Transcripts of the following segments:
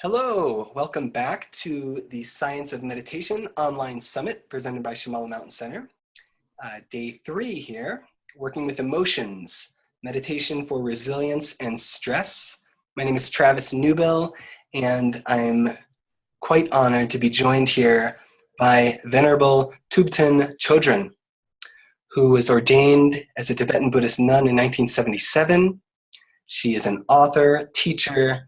Hello, welcome back to the Science of Meditation Online Summit presented by Shambhala Mountain Center. Day 3 here, working with emotions, meditation for resilience and stress. My name is Travis Newbill, and I'm quite honored to be joined here by Venerable Thubten Chodron, who was ordained as a Tibetan Buddhist nun in 1977. She is an author, teacher,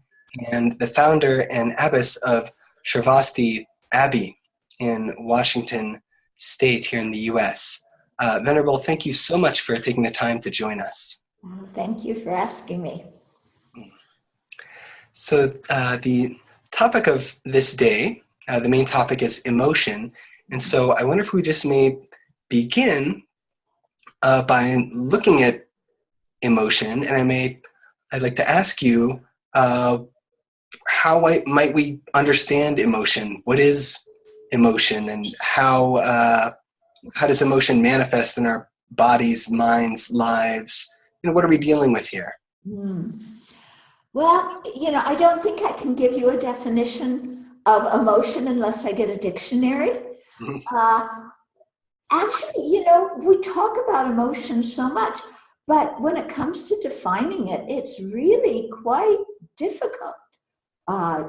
and the founder and abbess of Sravasti Abbey in Washington State here in the US. Venerable, thank you so much for taking the time to join us. Thank you for asking me. So the topic of this day, the main topic is emotion. And so I wonder if we just may begin by looking at emotion. And I'd like to ask you, how might we understand emotion? What is emotion, and how does emotion manifest in our bodies, minds, lives? What are we dealing with here? Well, I don't think I can give you a definition of emotion unless I get a dictionary. Actually, we talk about emotion so much, but when it comes to defining it, it's really quite difficult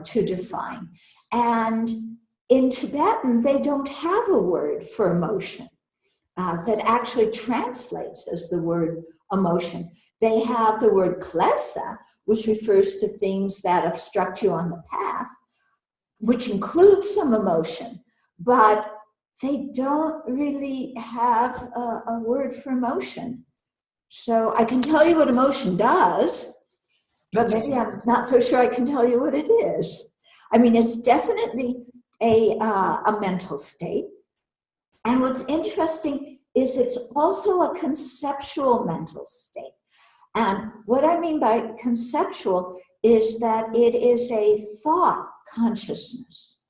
to define. And in Tibetan, they don't have a word for emotion that actually translates as the word emotion. They have the word klesa, which refers to things that obstruct you on the path, which includes some emotion, but they don't really have a word for emotion. So I can tell you what emotion does, but maybe I'm not so sure I can tell you what it is. I mean, it's definitely a mental state. And what's interesting is it's also a conceptual mental state. And what I mean by conceptual is that it is a thought consciousness.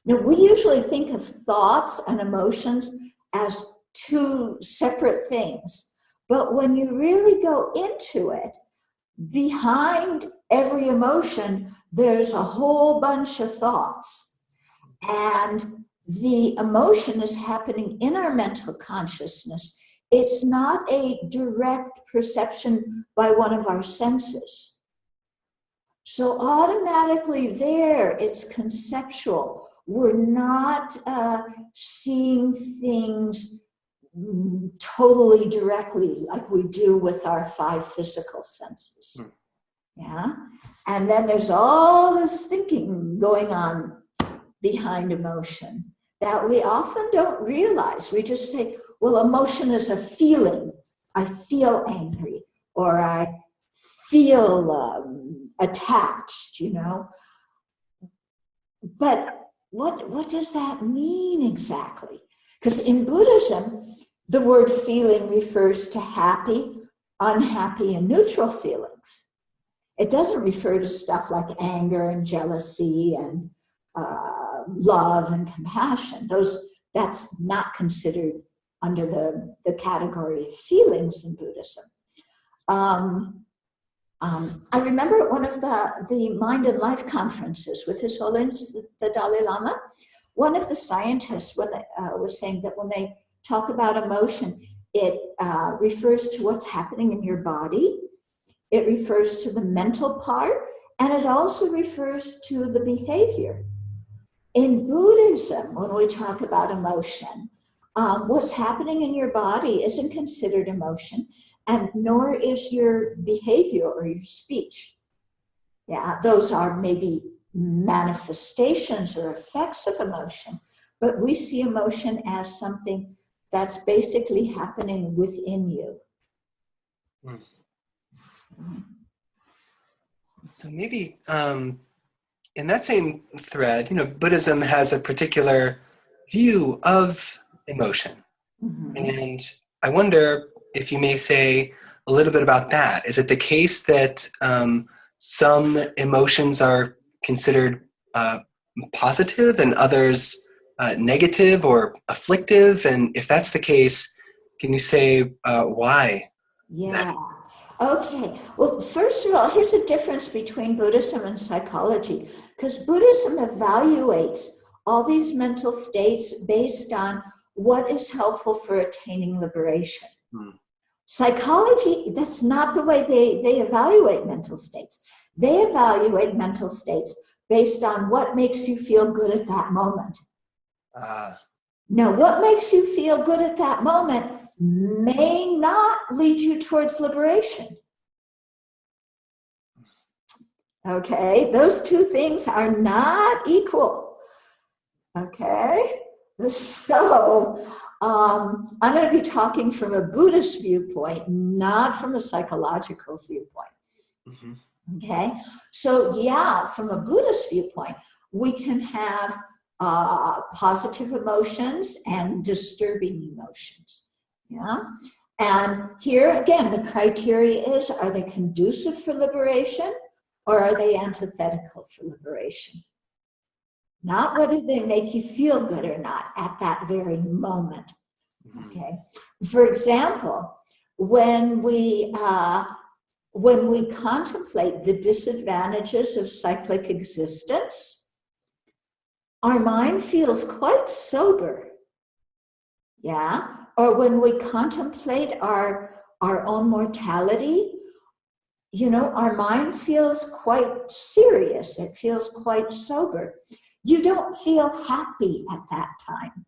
Now, we usually think of thoughts and emotions as two separate things. But when you really go into it, behind every emotion, there's a whole bunch of thoughts. And the emotion is happening in our mental consciousness. It's not a direct perception by one of our senses. So automatically there, it's conceptual. We're not seeing things totally directly like we do with our 5 physical senses. Yeah. And then there's all this thinking going on behind emotion that we often don't realize. We just say, well, emotion is a feeling. I feel angry, or I feel attached, But what does that mean exactly? Because in Buddhism, the word feeling refers to happy, unhappy, and neutral feelings. It doesn't refer to stuff like anger and jealousy and love and compassion. That's not considered under the category of feelings in Buddhism. I remember at one of the Mind and Life conferences with His Holiness the Dalai Lama, one of the scientists was saying that when they talk about emotion, it refers to what's happening in your body, it refers to the mental part, and it also refers to the behavior. In Buddhism, when we talk about emotion, what's happening in your body isn't considered emotion, and nor is your behavior or your speech. Yeah, those are maybe manifestations or effects of emotion, but we see emotion as something that's basically happening within you. So maybe in that same thread, Buddhism has a particular view of emotion. And I wonder if you may say a little bit about that. Is it the case that some emotions are considered positive and others negative or afflictive? And if that's the case, can you say why? Yeah. Okay. Well, first of all, here's a difference between Buddhism and psychology, because Buddhism evaluates all these mental states based on what is helpful for attaining liberation. Psychology, that's not the way they evaluate mental states. They evaluate mental states based on what makes you feel good at that moment. Now, what makes you feel good at that moment may not lead you towards liberation. Okay, those two things are not equal. Okay, so I'm going to be talking from a Buddhist viewpoint, not from a psychological viewpoint. Okay, so yeah, from a Buddhist viewpoint, we can have positive emotions and disturbing emotions. Yeah, and here again, the criteria is: are they conducive for liberation, or are they antithetical for liberation? Not whether they make you feel good or not at that very moment. Okay. For example, when we contemplate the disadvantages of cyclic existence, our mind feels quite sober. Yeah. Or when we contemplate our own mortality, you know, our mind feels quite serious. It feels quite sober. You don't feel happy at that time.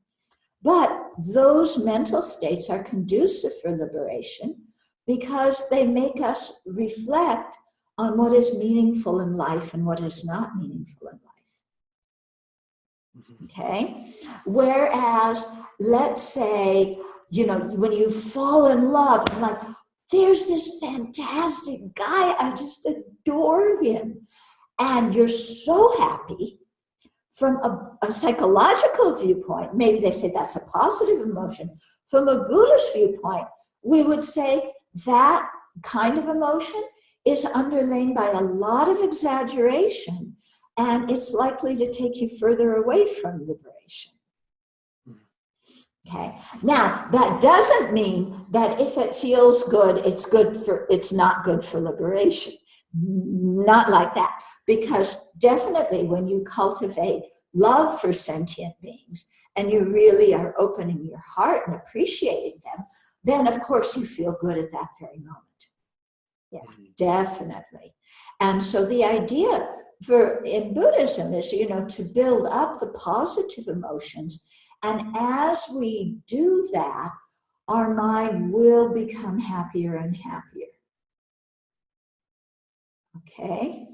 But those mental states are conducive for liberation because they make us reflect on what is meaningful in life and what is not meaningful in life. Okay? Whereas, let's say, you know, when you fall in love, and like, there's this fantastic guy, I just adore him. And you're so happy. From a psychological viewpoint, maybe they say that's a positive emotion. From a Buddhist viewpoint, we would say that kind of emotion is underlain by a lot of exaggeration, and it's likely to take you further away from liberation. Okay. Now, that doesn't mean that if it feels good, it's not good for liberation. Not like that. Because definitely when you cultivate love for sentient beings and you really are opening your heart and appreciating them, then of course you feel good at that very moment. Yeah, definitely. And so the idea in Buddhism is, you know, to build up the positive emotions. And as we do that, our mind will become happier and happier. Okay?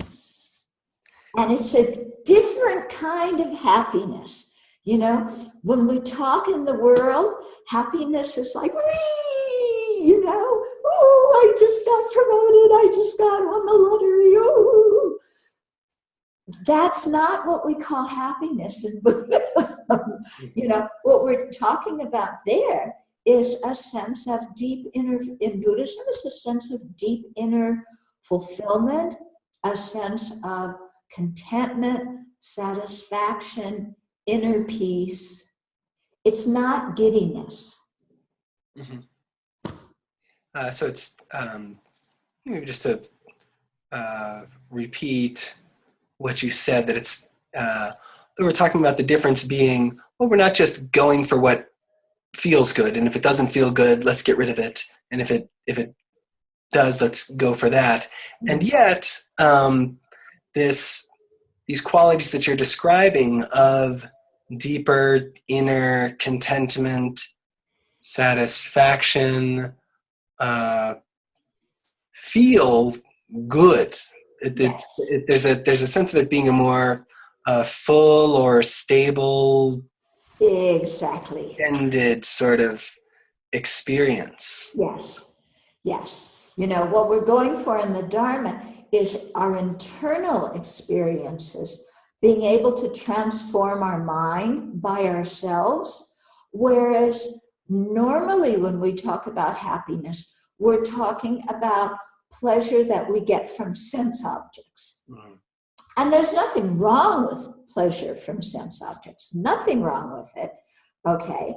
And it's a different kind of happiness. You know, when we talk in the world, happiness is like, wee, you know, oh, I just got promoted, I just won the lottery, oh. That's not what we call happiness in Buddhism. You know, what we're talking about there is a sense of deep inner, in Buddhism, is a sense of deep inner fulfillment, a sense of contentment, satisfaction, inner peace. It's not giddiness. So it's maybe just to repeat what you said, that it's we're talking about the difference being, well, we're not just going for what feels good, and if it doesn't feel good, let's get rid of it, and if it does, let's go for that. And yet these qualities that you're describing of deeper inner contentment, satisfaction, feel good. There's a sense of it being a more full or stable, exactly, ended sort of experience. Yes. You know, what we're going for in the Dharma is our internal experiences, being able to transform our mind by ourselves, whereas normally when we talk about happiness, we're talking about pleasure that we get from sense objects. And there's nothing wrong with pleasure from sense objects, nothing wrong with it, okay?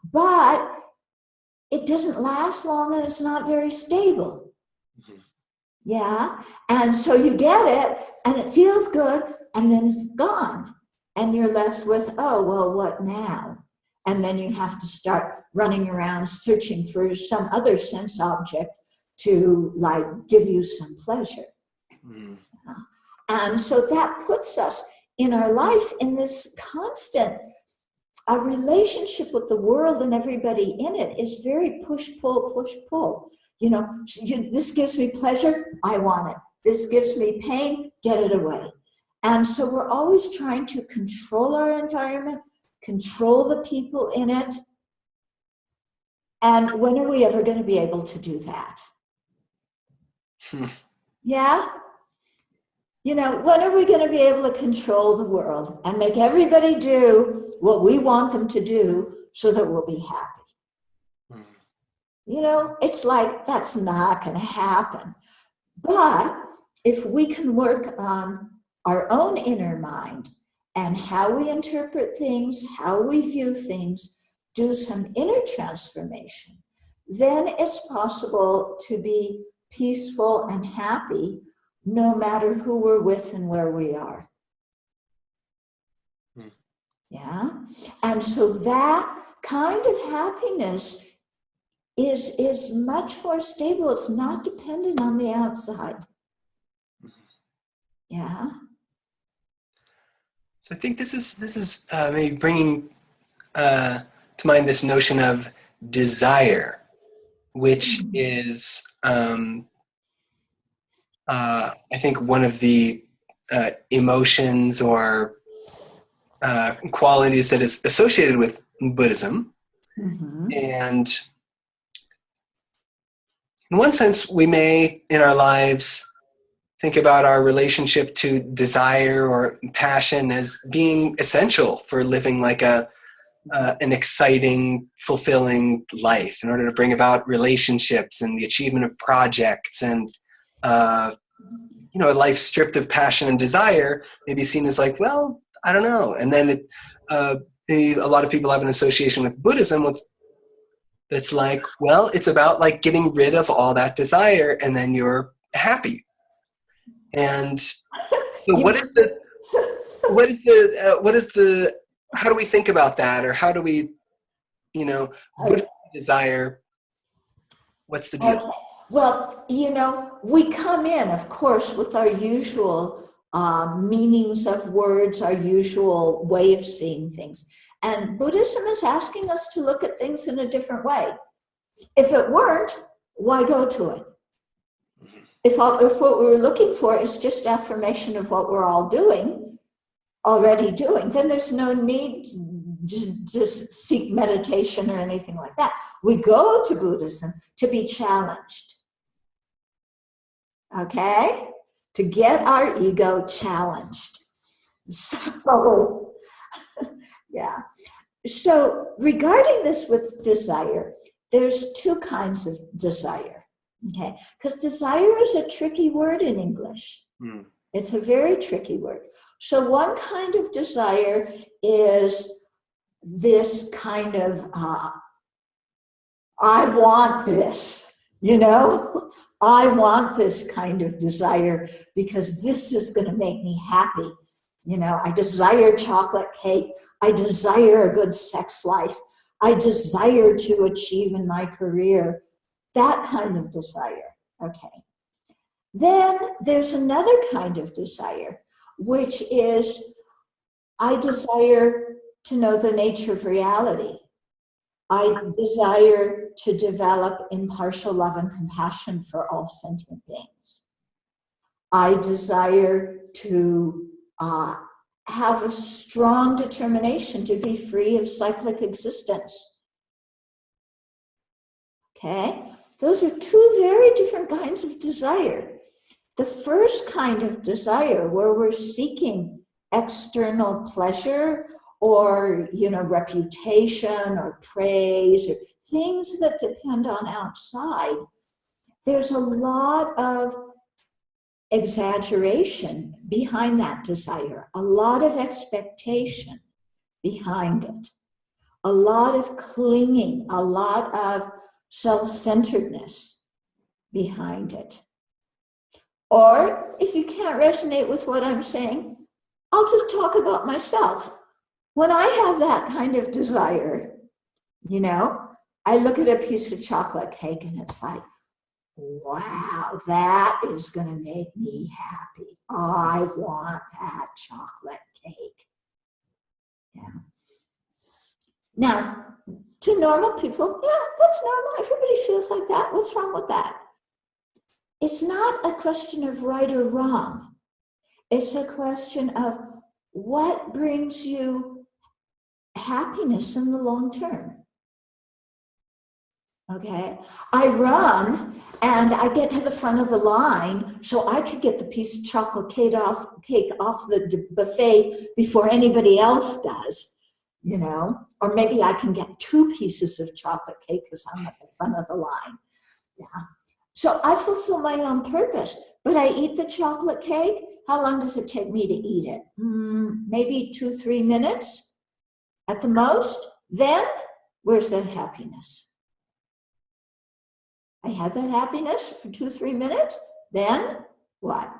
But it doesn't last long and it's not very stable. Yeah. And so you get it and it feels good and then it's gone. And you're left with, oh, well, what now? And then you have to start running around searching for some other sense object to like give you some pleasure. Mm. And so that puts us in our life in this constant a relationship with the world and everybody in it is very push, pull, push, pull. You know, this gives me pleasure, I want it. This gives me pain, get it away. And so we're always trying to control our environment, control the people in it. And when are we ever going to be able to do that? Yeah? You know, when are we going to be able to control the world and make everybody do what we want them to do so that we'll be happy? You know, it's like that's not going to happen. But if we can work on our own inner mind and how we interpret things, how we view things, do some inner transformation, then it's possible to be peaceful and happy no matter who we're with and where we are. Yeah? And so that kind of happiness is much more stable. It's not dependent on the outside. Yeah? So I think this is maybe bringing to mind this notion of desire, which is I think one of the emotions or qualities that is associated with Buddhism. Mm-hmm. And in one sense, we may, in our lives, think about our relationship to desire or passion as being essential for living like an exciting, fulfilling life in order to bring about relationships and the achievement of projects. And a life stripped of passion and desire may be seen as like, well, I don't know. And then maybe a lot of people have an association with Buddhism that's like, well, it's about like getting rid of all that desire and then you're happy. And so how do we think about that? Or how do we, Buddhist desire, what's the deal? Okay. Well, we come in, of course, with our usual meanings of words, our usual way of seeing things. And Buddhism is asking us to look at things in a different way. If it weren't, why go to it? If what we're looking for is just affirmation of what we're already doing, then there's no need to just seek meditation or anything like that. We go to Buddhism to be challenged. Okay? To get our ego challenged. So, yeah. So regarding this with desire, there's two kinds of desire. Okay? Because desire is a tricky word in English. It's a very tricky word. So one kind of desire is this kind of, I want this, I want this kind of desire because this is going to make me happy. I desire chocolate cake. I desire a good sex life. I desire to achieve in my career. That kind of desire. Okay. Then there's another kind of desire, which is I desire to know the nature of reality. I desire to develop impartial love and compassion for all sentient beings. I desire to have a strong determination to be free of cyclic existence. Okay? Those are two very different kinds of desire. The first kind of desire, where we're seeking external pleasure or, reputation or praise or things that depend on outside, there's a lot of exaggeration behind that desire, a lot of expectation behind it, a lot of clinging, a lot of self-centeredness behind it. Or if you can't resonate with what I'm saying, I'll just talk about myself. When I have that kind of desire, you know, I look at a piece of chocolate cake and it's like, wow, that is going to make me happy. I want that chocolate cake. Yeah. Now, to normal people, yeah, that's normal. Everybody feels like that. What's wrong with that? It's not a question of right or wrong. It's a question of what brings you happiness in the long term. Okay, I run and I get to the front of the line so I could get the piece of chocolate cake off the buffet before anybody else does, you know, or maybe I can get 2 pieces of chocolate cake because I'm at the front of the line. Yeah. So I fulfill my own purpose, but I eat the chocolate cake. How long does it take me to eat it? Maybe 2-3 minutes at the most. Then where's that happiness? I had that happiness for 2-3 minutes. Then what?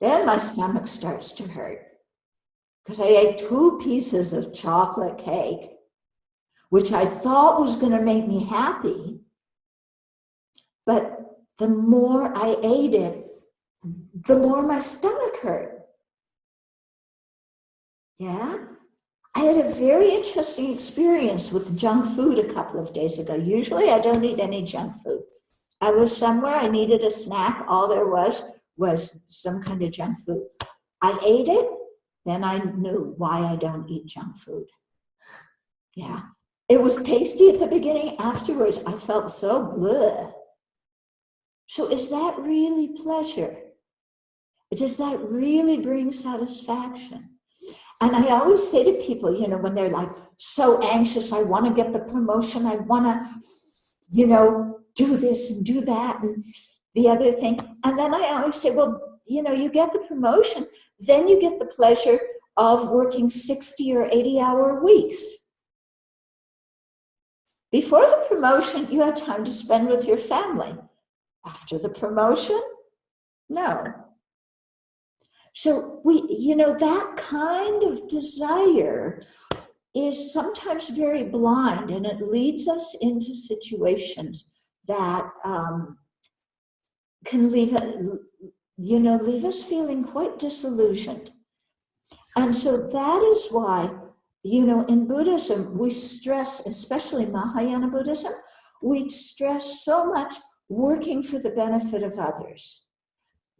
Then my stomach starts to hurt because I ate 2 pieces of chocolate cake, which I thought was going to make me happy. But the more I ate it, the more my stomach hurt. Yeah. I had a very interesting experience with junk food a couple of days ago. Usually I don't eat any junk food. I was somewhere, I needed a snack. All there was some kind of junk food. I ate it, then I knew why I don't eat junk food. Yeah. It was tasty at the beginning. Afterwards, I felt so bleh. So is that really pleasure? Does that really bring satisfaction? And I always say to people, you know, when they're like so anxious, I want to get the promotion, I want to, you know, do this and do that and the other thing. And then I always say, well, you know, you get the promotion, then you get the pleasure of working 60 or 80-hour weeks. Before the promotion, you had time to spend with your family. After the promotion, no. So we, you know, that kind of desire is sometimes very blind, and it leads us into situations that can leave us feeling quite disillusioned. And so that is why, you know, in Buddhism, we stress, especially Mahayana Buddhism, we stress so much working for the benefit of others.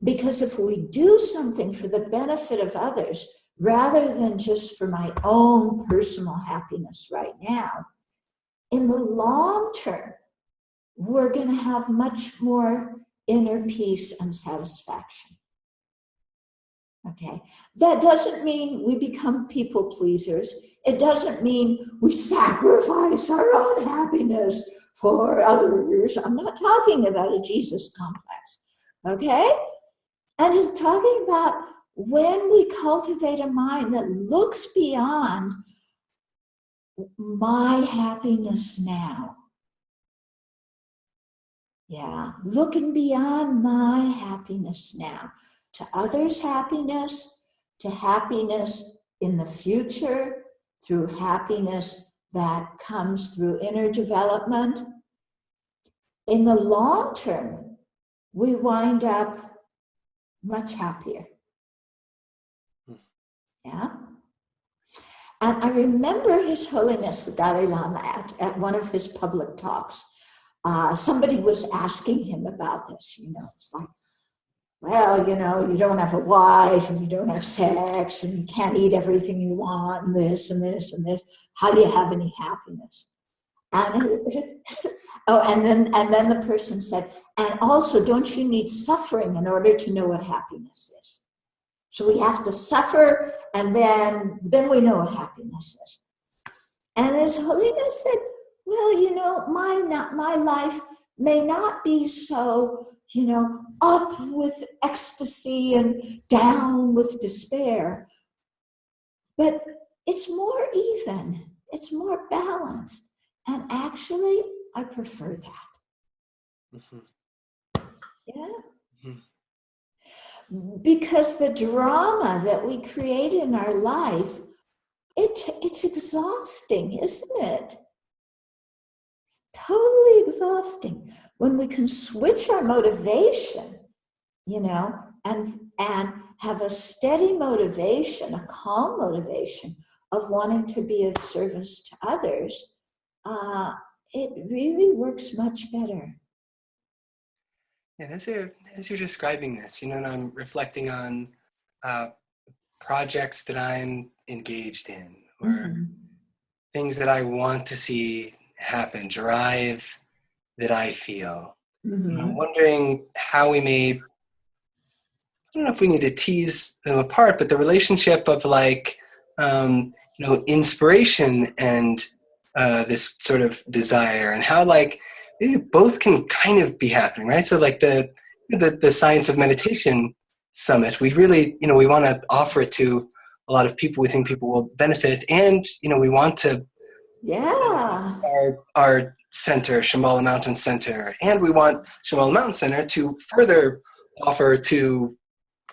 Because if we do something for the benefit of others, rather than just for my own personal happiness right now, in the long term, we're going to have much more inner peace and satisfaction. Okay, that doesn't mean we become people pleasers. It doesn't mean we sacrifice our own happiness for others. I'm not talking about a Jesus complex. Okay? I'm just talking about when we cultivate a mind that looks beyond my happiness now. Yeah, looking beyond my happiness now to others' happiness, to happiness in the future, through happiness that comes through inner development. In the long term, we wind up much happier. Yeah. And I remember His Holiness the Dalai Lama at one of his public talks. Somebody was asking him about this, you know, it's like, well, you know, you don't have a wife and you don't have sex and you can't eat everything you want and this and this and this. How do you have any happiness? And and then the person said, and also, don't you need suffering in order to know what happiness is? So we have to suffer, and then we know what happiness is. And His Holiness said, well, you know, my life may not be so, you know, up with ecstasy and down with despair, but it's more even, it's more balanced. And actually, I prefer that. Mm-hmm. Yeah. Mhm. Because the drama that we create in our life, it's exhausting, isn't it? Totally exhausting. When we can switch our motivation, and have a steady motivation, a calm motivation of wanting to be of service to others, it really works much better. And as you're describing this, and I'm reflecting on projects that I'm engaged in, or things that I want to see happen, drive that I feel. I'm wondering how we may, I don't know if we need to tease them apart, but the relationship of inspiration and this sort of desire, and how maybe both can kind of be happening, right? So the Science of Meditation Summit, we really, we want to offer it to a lot of people. We think people will benefit, and we want to our center, Shambhala Mountain Center, and we want Shambhala Mountain Center to further offer to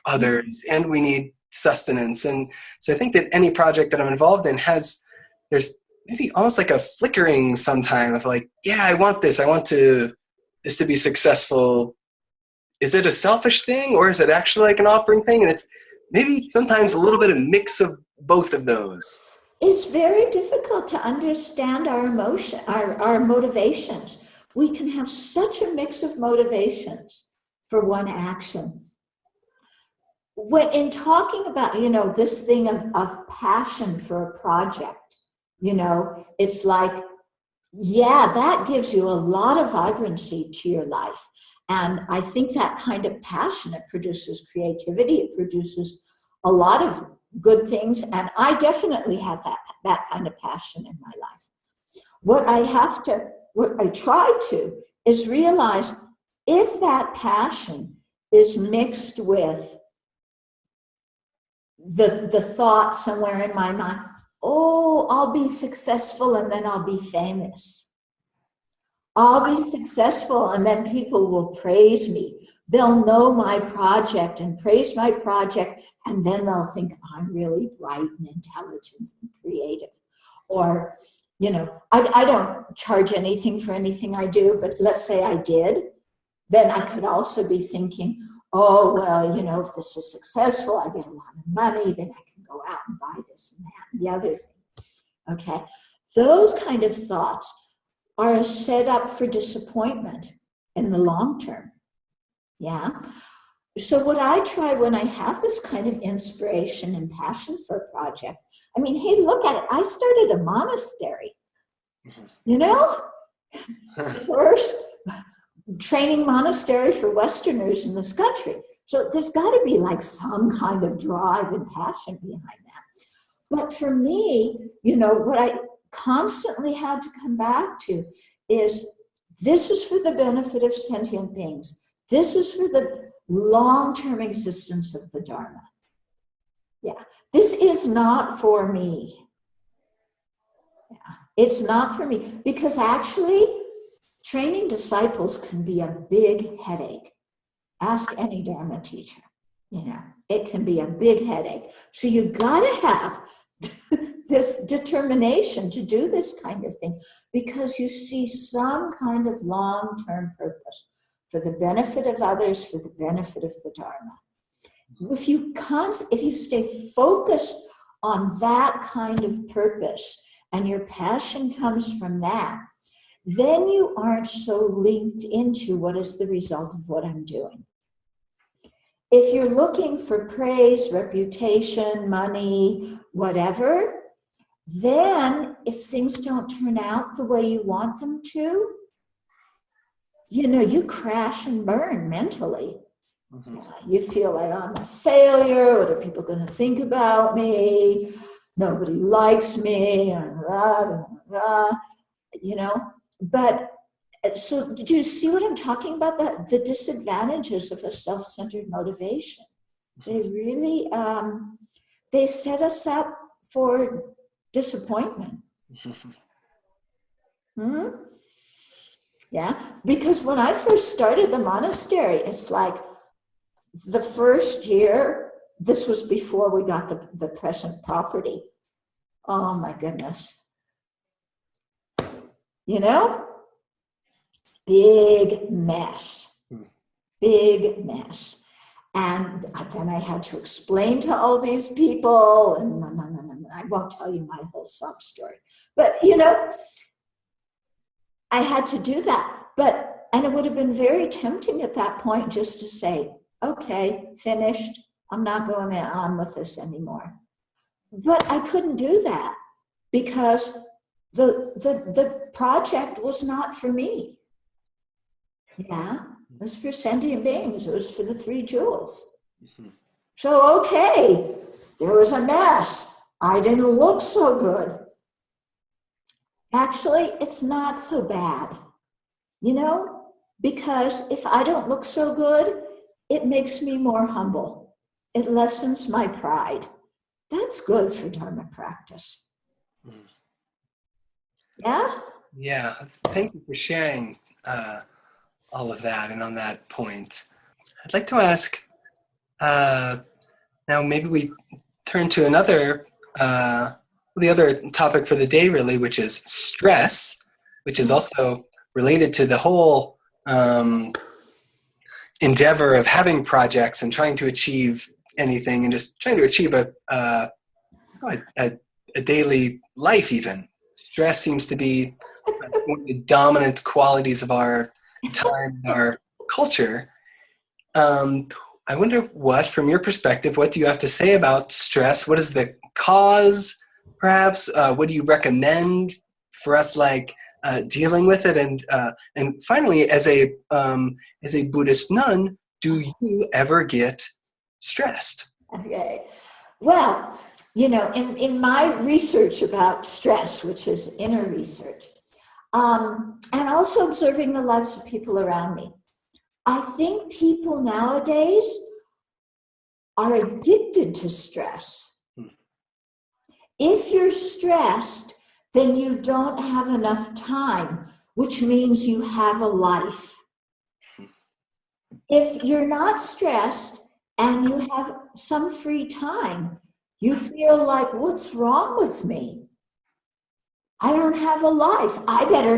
others, and we need sustenance. And so I think that any project that I'm involved in there's maybe almost like a flickering sometime of I want this to be successful. Is it a selfish thing, or is it actually like an offering thing? And it's maybe sometimes a little bit of mix of both of those. It's very difficult to understand our emotion, our motivations. We can have such a mix of motivations for one action. When in talking about, this thing of passion for a project, it's like, that gives you a lot of vibrancy to your life. And I think that kind of passion, it produces creativity, it produces a lot of good things. And I definitely have that kind of passion in my life. What I try to is realize if that passion is mixed with the thought somewhere in my mind, I'll be successful and then I'll be famous. I'll be successful and then people will praise me. They'll know my project and praise my project, and then they'll think I'm really bright and intelligent and creative. Or, I don't charge anything for anything I do, but let's say I did, then I could also be thinking, if this is successful, I get a lot of money, then I can go out and buy this and that and the other thing. Okay? Those kind of thoughts are a setup for disappointment in the long term. Yeah? So what I try when I have this kind of inspiration and passion for a project, hey, look at it. I started a monastery. First training monastery for Westerners in this country. So there's got to be some kind of drive and passion behind that. But for me, what I constantly had to come back to is this is for the benefit of sentient beings. This is for the long-term existence of the Dharma. Yeah, this is not for me. Yeah, it's not for me, because actually training disciples can be a big headache. Ask any Dharma teacher. It can be a big headache. So you got to have this determination to do this kind of thing, because you see some kind of long-term purpose for the benefit of others, for the benefit of the Dharma. If you stay focused on that kind of purpose and your passion comes from that, then you aren't so linked into what is the result of what I'm doing. If you're looking for praise, reputation, money, whatever, then if things don't turn out the way you want them to, you crash and burn mentally. You feel like I'm a failure. What are people going to think about me? Nobody likes me. But so do you see what I'm talking about? The disadvantages of a self-centered motivation. They really, they set us up for disappointment. Yeah, because when I first started the monastery, it's like, the first year, this was before we got the present property. Oh my goodness. You know, big mess, big mess. And then I had to explain to all these people, and no, I won't tell you my whole sob story. But, you know, I had to do that. And it would have been very tempting at that point just to say, okay, finished. I'm not going on with this anymore. But I couldn't do that because the project was not for me. Yeah. It was for sentient beings. It was for the three jewels. Mm-hmm. So, okay, there was a mess. I didn't look so good. Actually, it's not so bad, you know, because if I don't look so good, it makes me more humble. It lessens my pride. That's good for Dharma practice. Mm. Yeah? Yeah, thank you for sharing all of that. And on that point, I'd like to ask, now maybe we turn to the other topic for the day really, which is stress, which is also related to the whole endeavor of having projects and trying to achieve anything and just trying to achieve a daily life even. Stress seems to be one of the dominant qualities of our time, our culture. I wonder what, from your perspective, what do you have to say about stress? What is the cause, perhaps? What do you recommend for us, like dealing with it? And finally, as a Buddhist nun, do you ever get stressed? Okay. Well, you know, in my research about stress, which is inner research, and also observing the lives of people around me, I think people nowadays are addicted to stress. If you're stressed, then you don't have enough time, which means you have a life. If you're not stressed and you have some free time, you feel like, what's wrong with me? I don't have a life. I better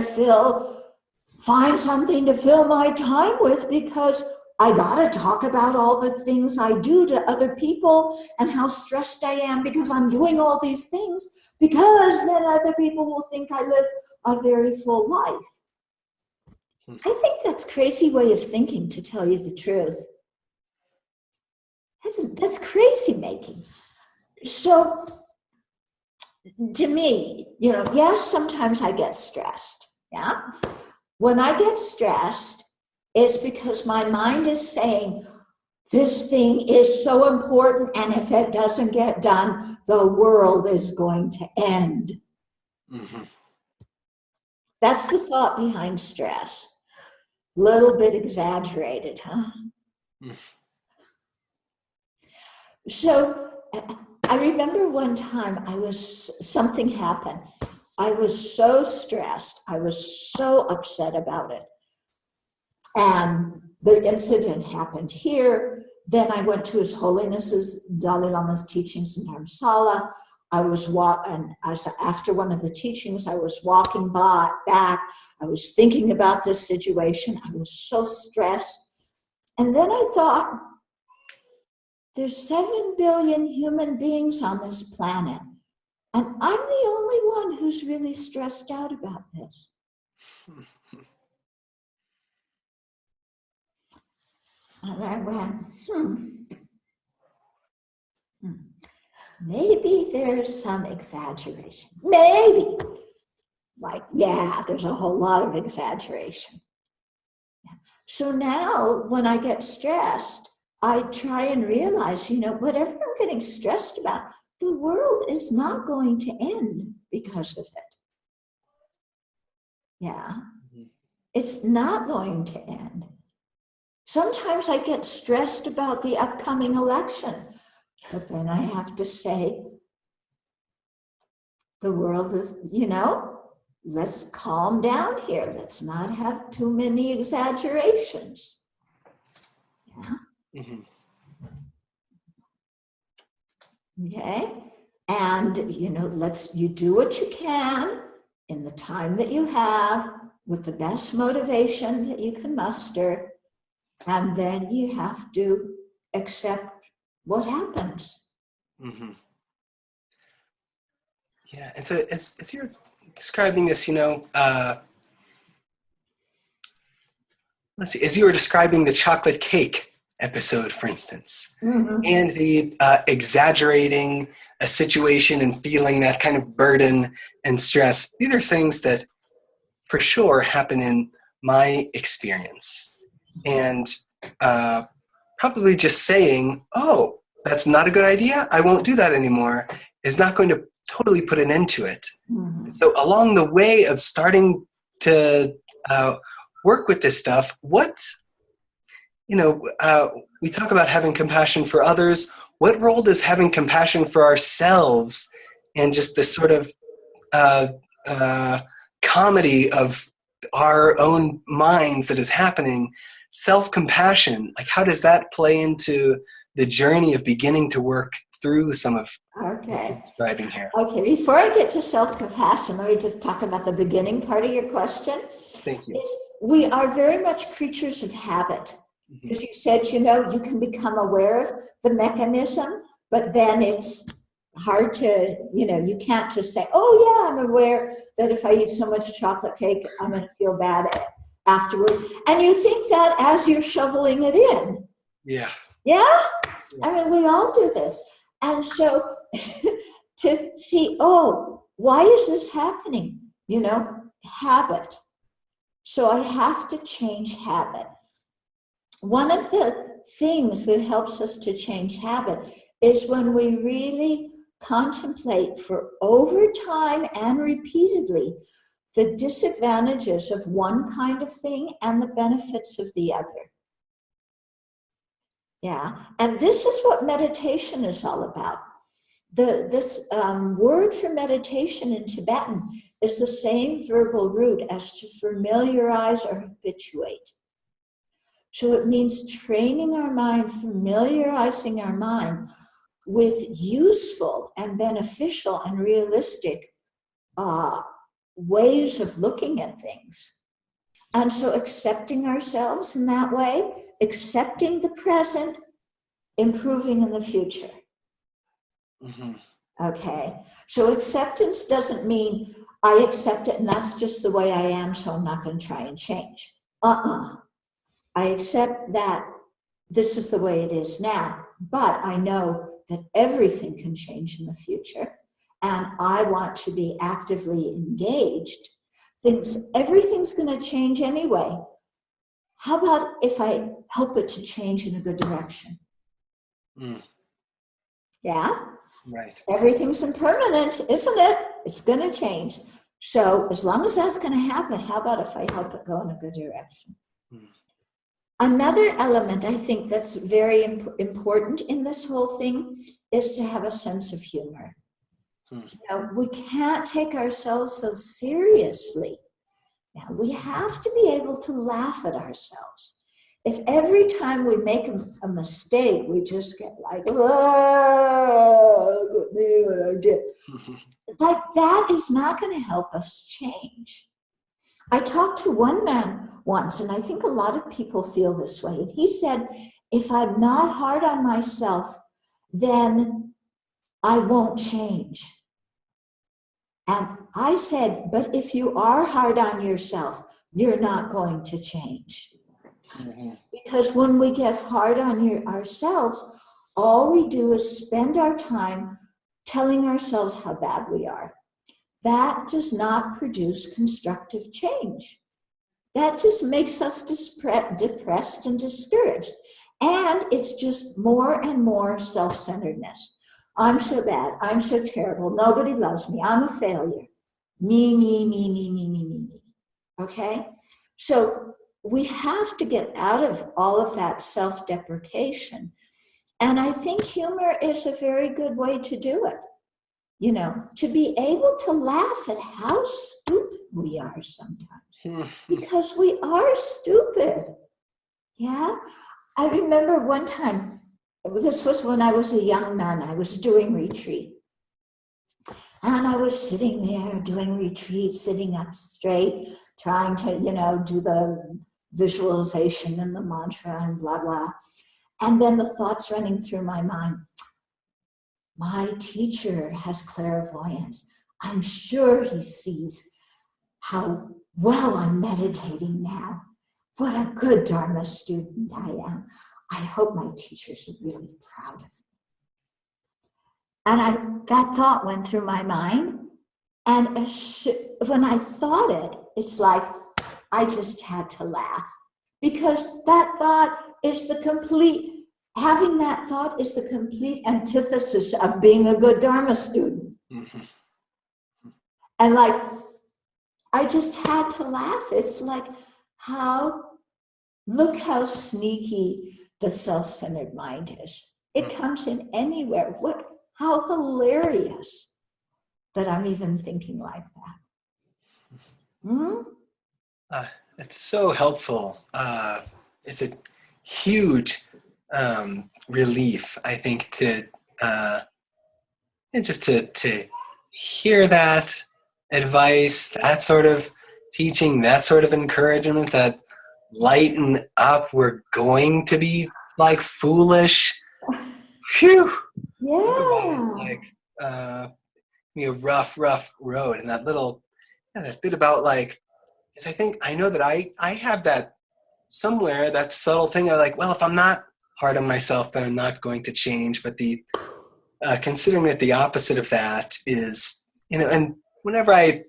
find something to fill my time with because I gotta talk about all the things I do to other people and how stressed I am because I'm doing all these things, because then other people will think I live a very full life. I think that's a crazy way of thinking, to tell you the truth. That's crazy making. So to me, you know, yes, sometimes I get stressed, yeah? When I get stressed, it's because my mind is saying, this thing is so important, and if it doesn't get done, the world is going to end. Mm-hmm. That's the thought behind stress. Little bit exaggerated, huh? Mm. So I remember one time something happened. I was so stressed. I was so upset about it. And the incident happened here. Then I went to His Holiness's Dalai Lama's teachings in Dharamsala. After one of the teachings, I was walking back. I was thinking about this situation. I was so stressed. And then I thought, there's 7 billion human beings on this planet, and I'm the only one who's really stressed out about this. And I went, maybe there's some exaggeration. Maybe. Like, yeah, there's a whole lot of exaggeration. So now when I get stressed, I try and realize, you know, whatever I'm getting stressed about, the world is not going to end because of it. Yeah. Mm-hmm. It's not going to end. Sometimes I get stressed about the upcoming election, but then I have to say, the world is, you know, let's calm down here. Let's not have too many exaggerations. Yeah. Mm-hmm. Okay? And, you do what you can in the time that you have with the best motivation that you can muster. And then you have to accept what happens. Mm-hmm. Yeah, and so as you're describing this, let's see, as you were describing the chocolate cake episode, for instance, Mm-hmm. and the exaggerating a situation and feeling that kind of burden and stress, these are things that for sure happen in my experience. And probably just saying, oh, that's not a good idea, I won't do that anymore, is not going to totally put an end to it. Mm-hmm. So along the way of starting to work with this stuff, we talk about having compassion for others. What role does having compassion for ourselves and just this sort of comedy of our own minds that is happening, self-compassion, like how does that play into the journey of beginning to work through some of what you're describing here? Okay, before I get to self-compassion, let me just talk about the beginning part of your question. Thank you. We are very much creatures of habit. Because you said, you can become aware of the mechanism, but then it's hard to, you can't just say, oh yeah, I'm aware that if I eat so much chocolate cake, I'm going to feel bad afterward. And you think that as you're shoveling it in. Yeah. Yeah? I mean, we all do this. And so to see, oh, why is this happening? Habit. So I have to change habit. One of the things that helps us to change habit is when we really contemplate for over time and repeatedly the disadvantages of one kind of thing and the benefits of the other. Yeah, and this is what meditation is all about. This word for meditation in Tibetan is the same verbal root as to familiarize or habituate. So it means training our mind, familiarizing our mind with useful and beneficial and realistic ways of looking at things. And so accepting ourselves in that way, accepting the present, improving in the future. Mm-hmm. Okay, so acceptance doesn't mean I accept it and that's just the way I am, so I'm not going to try and change. I accept that this is the way it is now, but I know that everything can change in the future, and I want to be actively engaged. Everything's going to change anyway. How about if I help it to change in a good direction? Mm. Yeah? Right. Everything's impermanent, isn't it? It's going to change. So as long as that's going to happen, how about if I help it go in a good direction? Mm. Another element I think that's very important in this whole thing is to have a sense of humor. We can't take ourselves so seriously. Now, we have to be able to laugh at ourselves. If every time we make a mistake, we just get like, oh, look at me, what I did. Like, that is not going to help us change. I talked to one man once, and I think a lot of people feel this way. And he said, if I'm not hard on myself, then I won't change. And I said, but if you are hard on yourself, you're not going to change. Mm-hmm. Because when we get hard on ourselves, all we do is spend our time telling ourselves how bad we are. That does not produce constructive change. That just makes us depressed and discouraged. And it's just more and more self-centeredness. I'm so bad. I'm so terrible. Nobody loves me. I'm a failure. Me, me, me, me, me, me, me, me. Okay? So we have to get out of all of that self-deprecation. And I think humor is a very good way to do it. To be able to laugh at how stupid we are sometimes. Because we are stupid. Yeah? I remember one time, this was when I was a young nun. I was doing retreat. And I was sitting there doing retreat, sitting up straight, trying to, do the visualization and the mantra and blah, blah. And then the thoughts running through my mind. My teacher has clairvoyance. I'm sure he sees how well I'm meditating now. What a good Dharma student I am. I hope my teacher's really proud of me. And that thought went through my mind. And when I thought it, it's like I just had to laugh. Because that thought is having that thought is the complete antithesis of being a good Dharma student. Mm-hmm. And I just had to laugh. It's like, look how sneaky the self-centered mind is. It comes in anywhere. How hilarious that I'm even thinking like that. It's so helpful. It's a huge relief, I think, to hear that advice, that sort of teaching, that sort of encouragement, that lighten up, we're going to be like foolish. Phew. Yeah. Rough road. And that bit about because I know that I have that somewhere, that subtle thing of well, if I'm not hard on myself, then I'm not going to change. But the considering that the opposite of that is, and whenever I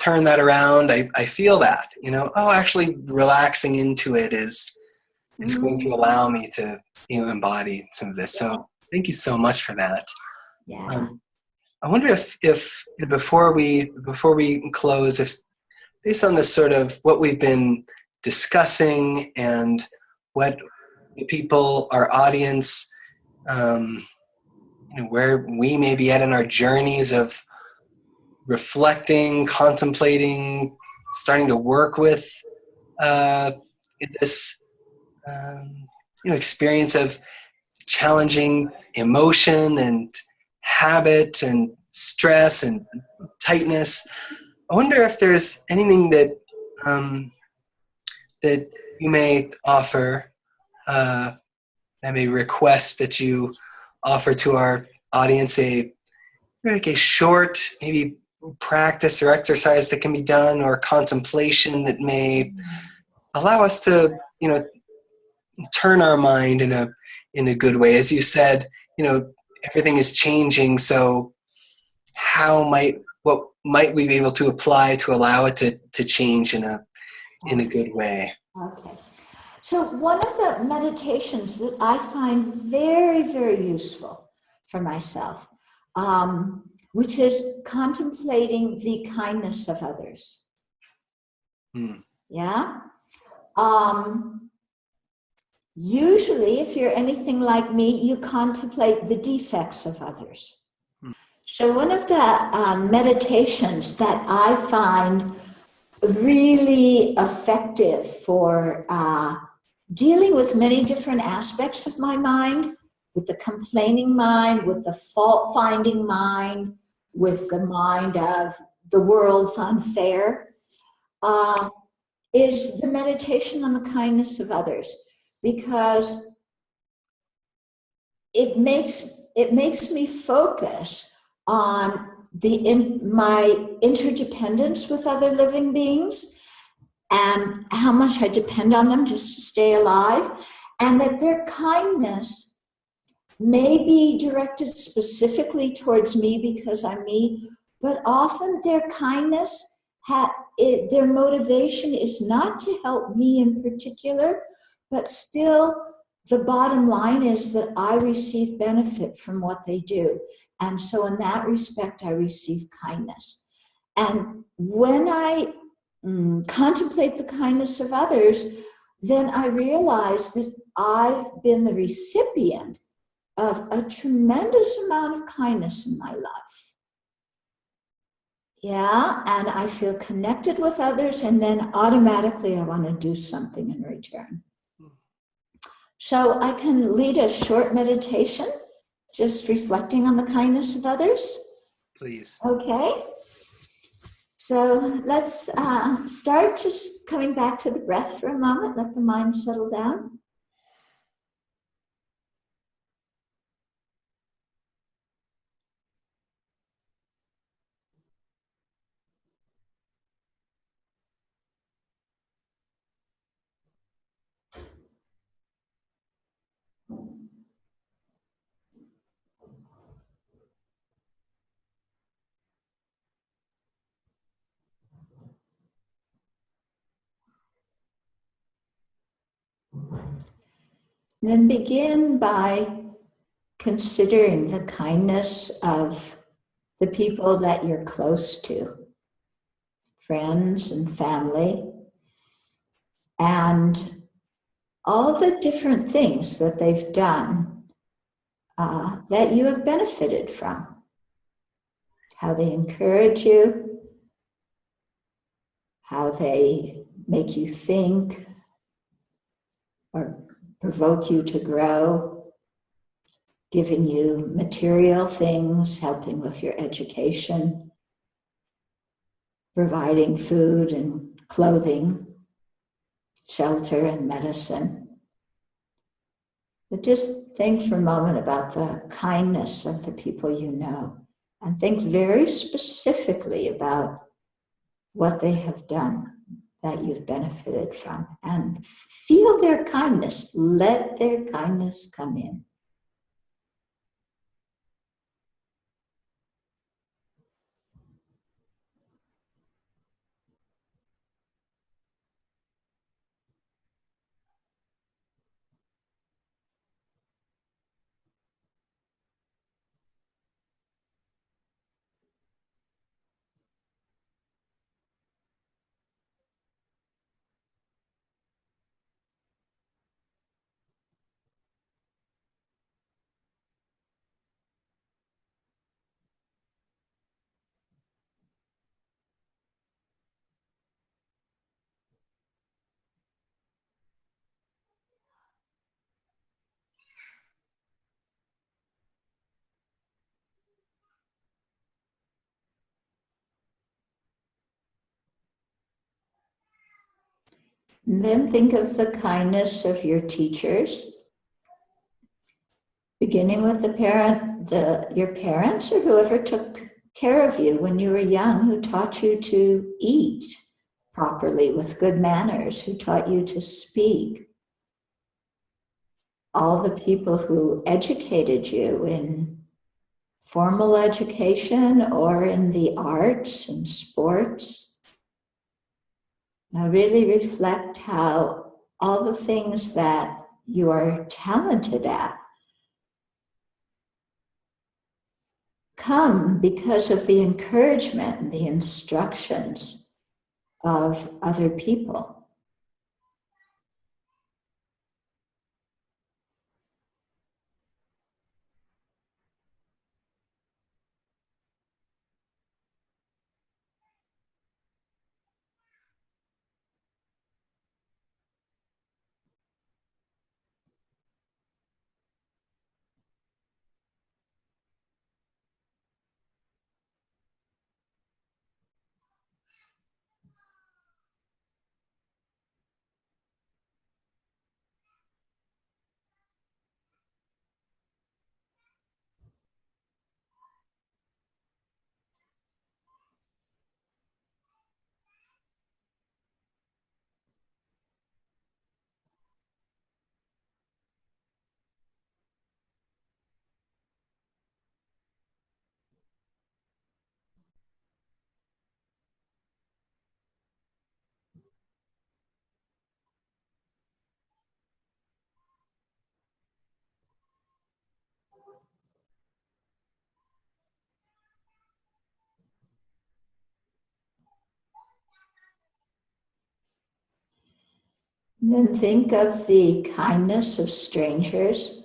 turn that around, I feel that, actually relaxing into it is going to allow me to, embody some of this. So thank you so much for that. Yeah. I wonder if before we close, if based on this sort of what we've been discussing and what the people, our audience, where we may be at in our journeys of reflecting, contemplating, starting to work with this experience of challenging emotion and habit and stress and tightness. I wonder if there's anything that that you may offer, I may request that you offer to our audience a short, maybe practice or exercise that can be done, or contemplation that may allow us to, turn our mind in a good way. As you said, everything is changing. So what might we be able to apply to allow it to change in a good way? Okay. So one of the meditations that I find very, very useful for myself, which is contemplating the kindness of others. Yeah? Usually, if you're anything like me, you contemplate the defects of others. So one of the meditations that I find really effective for dealing with many different aspects of my mind, with the complaining mind, with the fault-finding mind, with the mind of the world's unfair, is the meditation on the kindness of others, because it makes me focus on my interdependence with other living beings and how much I depend on them just to stay alive, and that their kindness may be directed specifically towards me because I'm me, but often their kindness, their motivation is not to help me in particular, but still the bottom line is that I receive benefit from what they do. And so in that respect, I receive kindness. And when I contemplate the kindness of others, then I realize that I've been the recipient of a tremendous amount of kindness in my life. Yeah, and I feel connected with others, and then automatically I want to do something in return. So I can lead a short meditation, just reflecting on the kindness of others. Please. Okay. So let's start just coming back to the breath for a moment. Let the mind settle down. Then begin by considering the kindness of the people that you're close to, friends and family, and all the different things that they've done that you have benefited from. How they encourage you, how they make you think or provoke you to grow, giving you material things, helping with your education, providing food and clothing, shelter and medicine. But just think for a moment about the kindness of the people you know, and think very specifically about what they have done that you've benefited from, and feel their kindness. Let their kindness come in. And then think of the kindness of your teachers, beginning with your parents or whoever took care of you when you were young, who taught you to eat properly with good manners, who taught you to speak. All the people who educated you in formal education or in the arts and sports. Now really reflect how all the things that you are talented at come because of the encouragement and the instructions of other people. And then think of the kindness of strangers,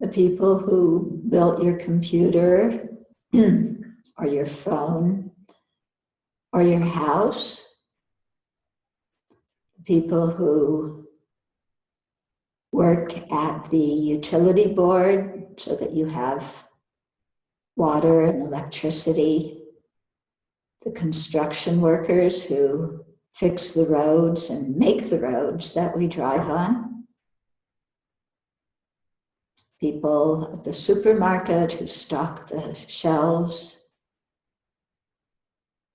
the people who built your computer or your phone or your house, people who work at the utility board so that you have water and electricity, the construction workers who fix the roads and make the roads that we drive on, people at the supermarket who stock the shelves.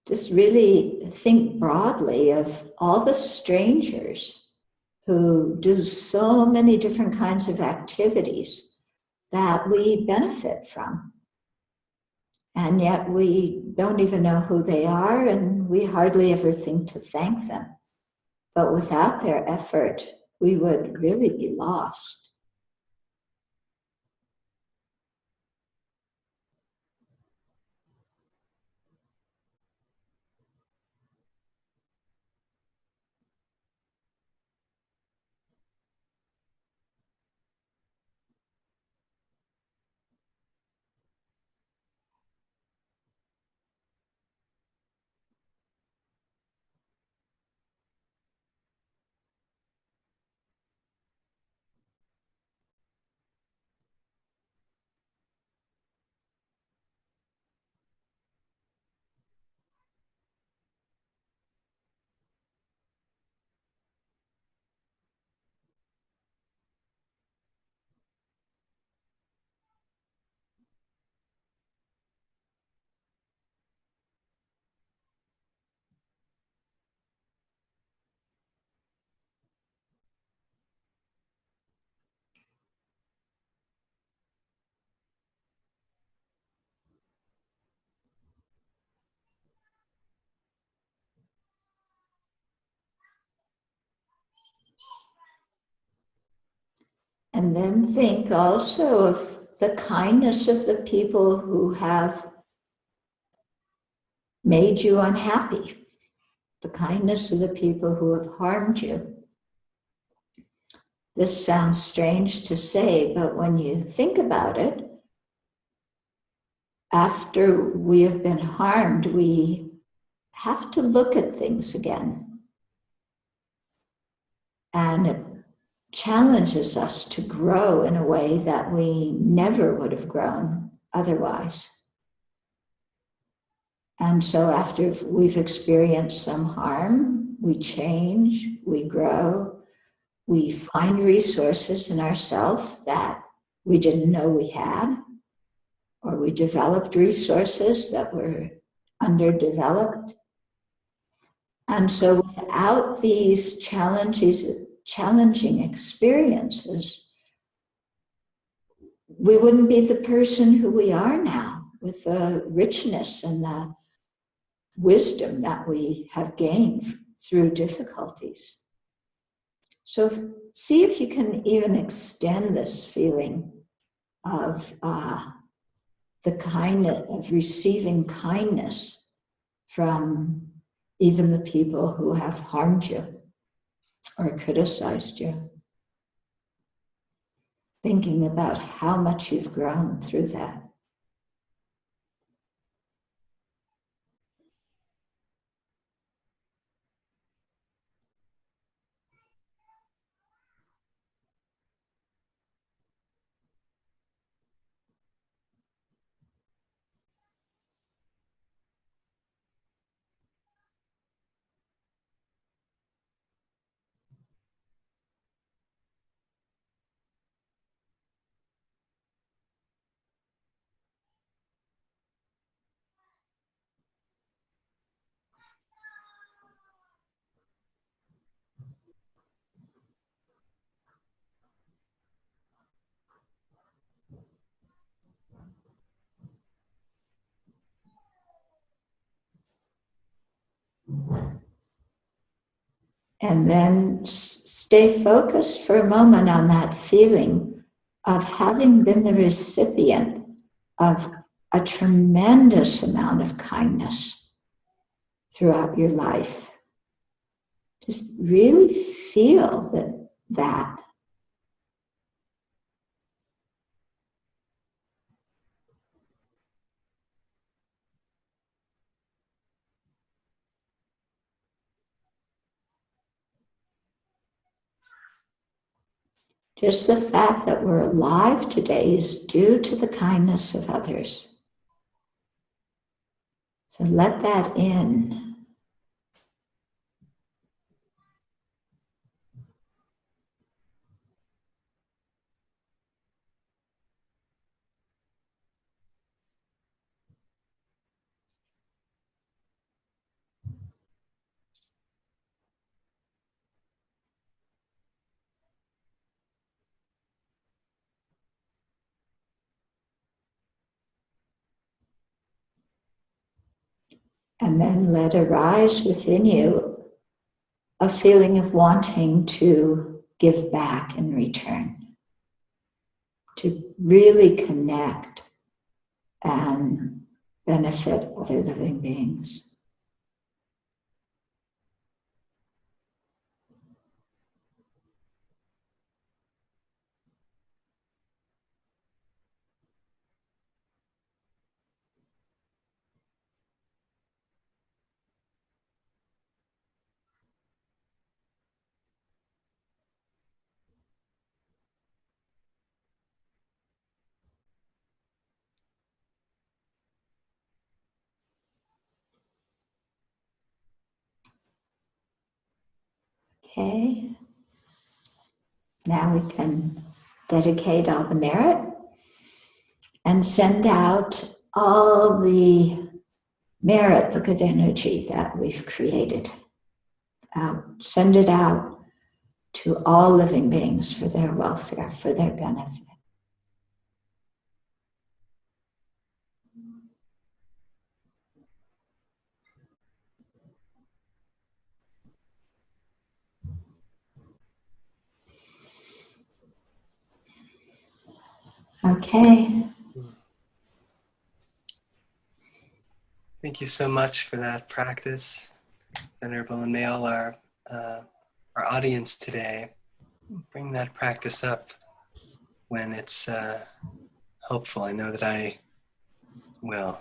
Just really think broadly of all the strangers who do so many different kinds of activities that we benefit from. And yet we don't even know who they are, and we hardly ever think to thank them. But without their effort, we would really be lost. And then think also of the kindness of the people who have made you unhappy, the kindness of the people who have harmed you. This sounds strange to say, but when you think about it, after we have been harmed, we have to look at things again. And it challenges us to grow in a way that we never would have grown otherwise. And so after we've experienced some harm, we change, we grow, we find resources in ourselves that we didn't know we had, or we developed resources that were underdeveloped. And so without these challenging experiences, we wouldn't be the person who we are now, with the richness and the wisdom that we have gained through difficulties. So see if you can even extend this feeling of the kindness, of receiving kindness from even the people who have harmed you or criticized you. Thinking about how much you've grown through that. And then stay focused for a moment on that feeling of having been the recipient of a tremendous amount of kindness throughout your life. Just really feel that. Just the fact that we're alive today is due to the kindness of others. So let that in. And then let arise within you a feeling of wanting to give back in return, to really connect and benefit other living beings. Okay. Now we can dedicate all the merit and send out all the merit, the good energy that we've created. Send it out to all living beings for their welfare, for their benefit. Okay. Thank you so much for that practice, Venerable, and may all our audience today bring that practice up when it's helpful. I know that I will.